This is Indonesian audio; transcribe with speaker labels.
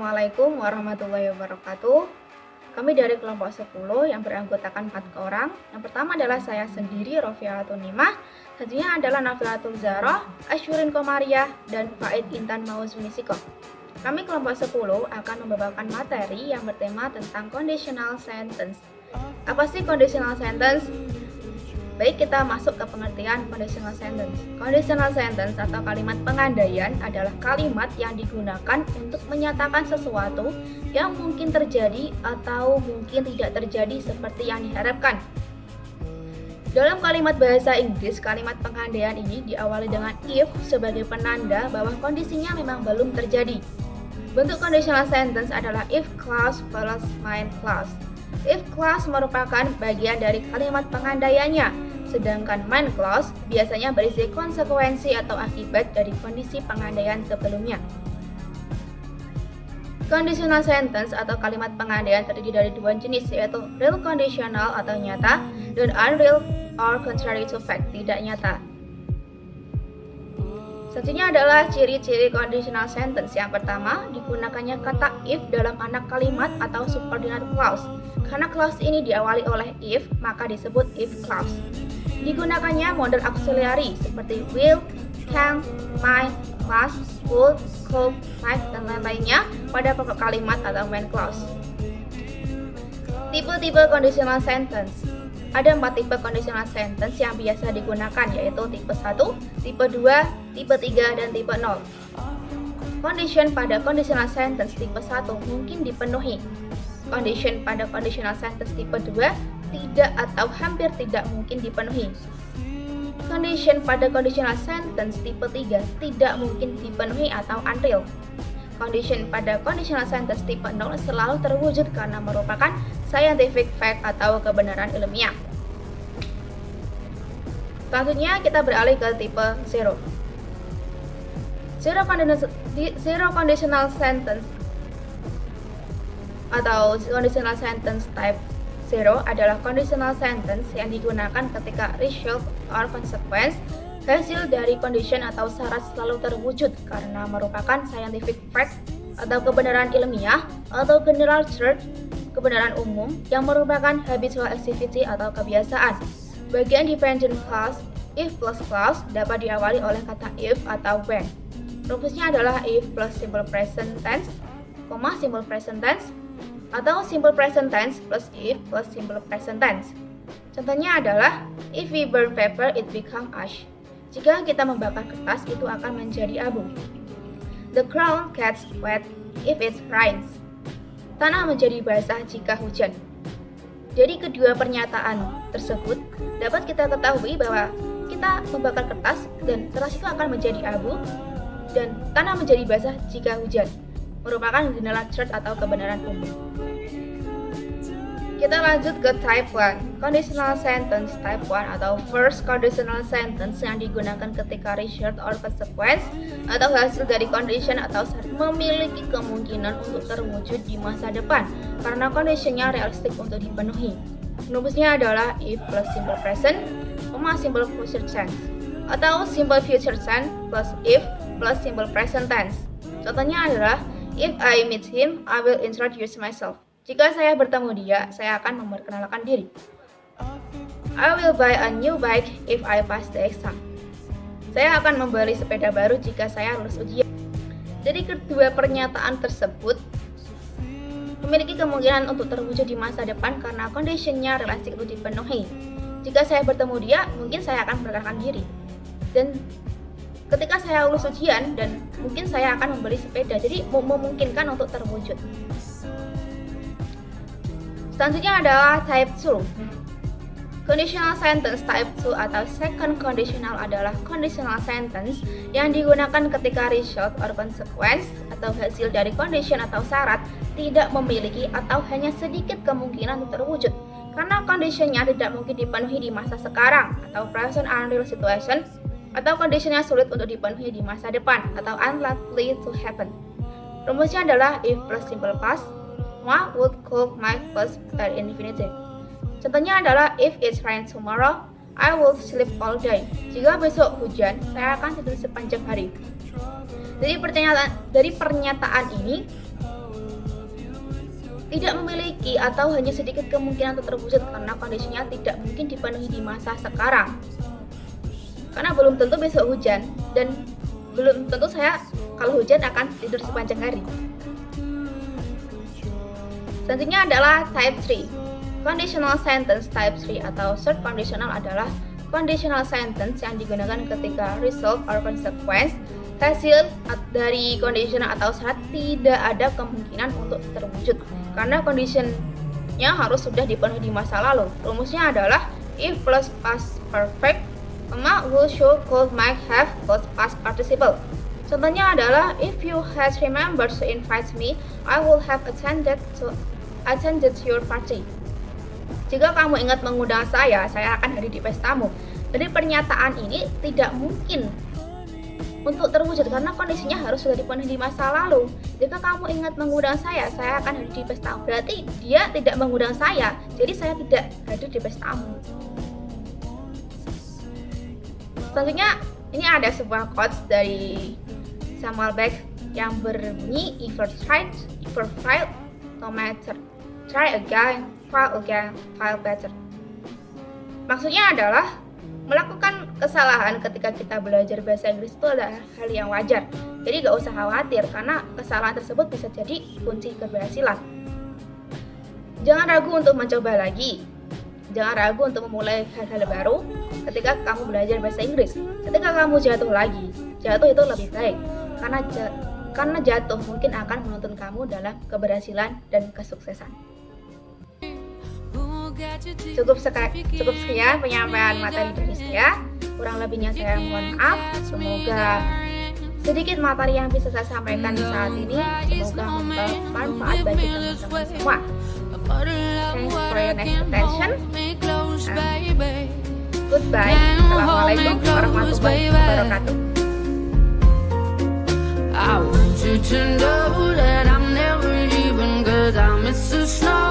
Speaker 1: Assalamualaikum warahmatullahi wabarakatuh. Kami dari kelompok 10 yang beranggotakan 4 orang. Yang pertama adalah saya sendiri, Rofiatul Nimah. Selanjutnya adalah Nafilatul Zahra, Asyurin Komariah, dan Faid Intan Mauzunisiko. Kami kelompok 10 akan membawakan materi yang bertema tentang conditional sentence. Apa sih conditional sentence? Baik, kita masuk ke pengertian conditional sentence. Conditional sentence atau kalimat pengandaian adalah kalimat yang digunakan untuk menyatakan sesuatu yang mungkin terjadi atau mungkin tidak terjadi seperti yang diharapkan. Dalam kalimat bahasa Inggris, kalimat pengandaian ini diawali dengan if sebagai penanda bahwa kondisinya memang belum terjadi. Bentuk conditional sentence adalah if clause plus main clause. If clause merupakan bagian dari kalimat pengandaiannya, sedangkan main clause biasanya berisi konsekuensi atau akibat dari kondisi pengandaian sebelumnya. Conditional sentence atau kalimat pengandaian terdiri dari dua jenis, yaitu real conditional atau nyata dan unreal or contrary to fact, tidak nyata. Selanjutnya adalah ciri-ciri conditional sentence. Yang pertama, digunakannya kata if dalam anak kalimat atau subordinate clause. Karena clause ini diawali oleh if, maka disebut if clause. Digunakannya model auxiliary seperti will, can, might, must, would, could, might, dan lain-lainnya pada pokok kalimat atau main clause. Tipe-tipe conditional sentence. Ada 4 tipe conditional sentence yang biasa digunakan, yaitu tipe 1, tipe 2, tipe 3, dan tipe 0. Condition pada conditional sentence tipe 1 mungkin dipenuhi. Condition pada conditional sentence tipe 2 tidak atau hampir tidak mungkin dipenuhi. Condition pada conditional sentence tipe 3 tidak mungkin dipenuhi atau unreal. Condition pada conditional sentence tipe 0 selalu terwujud karena merupakan scientific fact atau kebenaran ilmiah. Selanjutnya kita beralih ke tipe 0. Zero conditional sentence atau conditional sentence type 0 adalah conditional sentence yang digunakan ketika result or consequence, hasil dari condition atau syarat selalu terwujud karena merupakan scientific fact atau kebenaran ilmiah atau general truth, kebenaran umum yang merupakan habitual activity atau kebiasaan. Bagian dependent clause, if plus clause dapat diawali oleh kata if atau when. Rumusnya adalah if plus simple present tense, simple present tense, atau simple present tense plus if plus simple present tense. Contohnya adalah if we burn paper it become ash. Jika kita membakar kertas itu akan menjadi abu. The ground gets wet if it rains. Tanah menjadi basah jika hujan. Dari kedua pernyataan tersebut dapat kita ketahui bahwa kita membakar kertas dan kertas itu akan menjadi abu dan tanah menjadi basah jika hujan, merupakan general truth atau kebenaran umum. Kita lanjut ke type 1. Conditional sentence type 1 atau first conditional sentence yang digunakan ketika result or consequence atau hasil dari condition atau syarat memiliki kemungkinan untuk terwujud di masa depan karena conditionnya realistik untuk dipenuhi. Rumusnya adalah if plus simple present, simple future tense, atau simple future tense plus if plus simple present tense. Contohnya adalah if I meet him, I will introduce myself. Jika saya bertemu dia, saya akan memperkenalkan diri. I will buy a new bike if I pass the exam. Saya akan membeli sepeda baru jika saya lulus ujian. Jadi kedua pernyataan tersebut memiliki kemungkinan untuk terwujud di masa depan karena conditionnya realistik untuk dipenuhi. Jika saya bertemu dia, mungkin saya akan memperkenalkan diri. Dan ketika saya lulus ujian dan mungkin saya akan membeli sepeda. Jadi memungkinkan untuk terwujud. Selanjutnya adalah type 2. Conditional sentence type 2 atau second conditional adalah conditional sentence yang digunakan ketika result or consequence atau hasil dari condition atau syarat tidak memiliki atau hanya sedikit kemungkinan untuk terwujud karena conditionnya tidak mungkin dipenuhi di masa sekarang atau present unreal situation atau conditionnya sulit untuk dipenuhi di masa depan atau unlikely to happen. Rumusnya adalah if plus simple past, would, could, might plus per infinitive. Contohnya adalah if it rains tomorrow, I will sleep all day. Jika besok hujan, saya akan tidur sepanjang hari. Dari pernyataan ini tidak memiliki atau hanya sedikit kemungkinan untuk terwujud karena kondisinya tidak mungkin dipenuhi di masa sekarang. Karena belum tentu besok hujan dan belum tentu saya kalau hujan akan tidur sepanjang hari. Selanjutnya adalah type 3. Conditional sentence type 3 atau short conditional adalah conditional sentence yang digunakan ketika result or consequence hasil dari conditional atau syarat tidak ada kemungkinan untuk terwujud karena conditionnya harus sudah dipenuhi di masa lalu. Rumusnya adalah if plus past perfect, will, should, could, might, have plus past participle. Contohnya adalah if you had remembered to invite me, I would have attended your party. Jika kamu ingat mengundang saya akan hadir di pestamu. Jadi pernyataan ini tidak mungkin untuk terwujud karena kondisinya harus sudah dipenuhi di masa lalu. Jika kamu ingat mengundang saya akan hadir di pestamu. Berarti dia tidak mengundang saya, jadi saya tidak hadir di pestamu. Selanjutnya, ini ada sebuah quotes dari Samuel Beckett yang berbunyi if you fail, no matter, try again, fail better. Maksudnya adalah melakukan kesalahan ketika kita belajar bahasa Inggris itu adalah hal yang wajar. Jadi gak usah khawatir karena kesalahan tersebut bisa jadi kunci keberhasilan. Jangan ragu untuk mencoba lagi. Jangan ragu untuk memulai hal-hal baru ketika kamu belajar bahasa Inggris. Ketika kamu jatuh lagi, jatuh itu lebih baik karena jatuh mungkin akan menuntun kamu dalam keberhasilan dan kesuksesan. Cukup sekian penyampaian materi dari saya. Kurang lebihnya saya mohon maaf. Semoga sedikit materi yang bisa saya sampaikan di saat ini semoga bermanfaat bagi teman-teman semua. Thanks for your next attention. Goodbye. Assalamualaikum warahmatullahi wabarakatuh. I want you to know that I'm never leaving 'cause I miss the snow.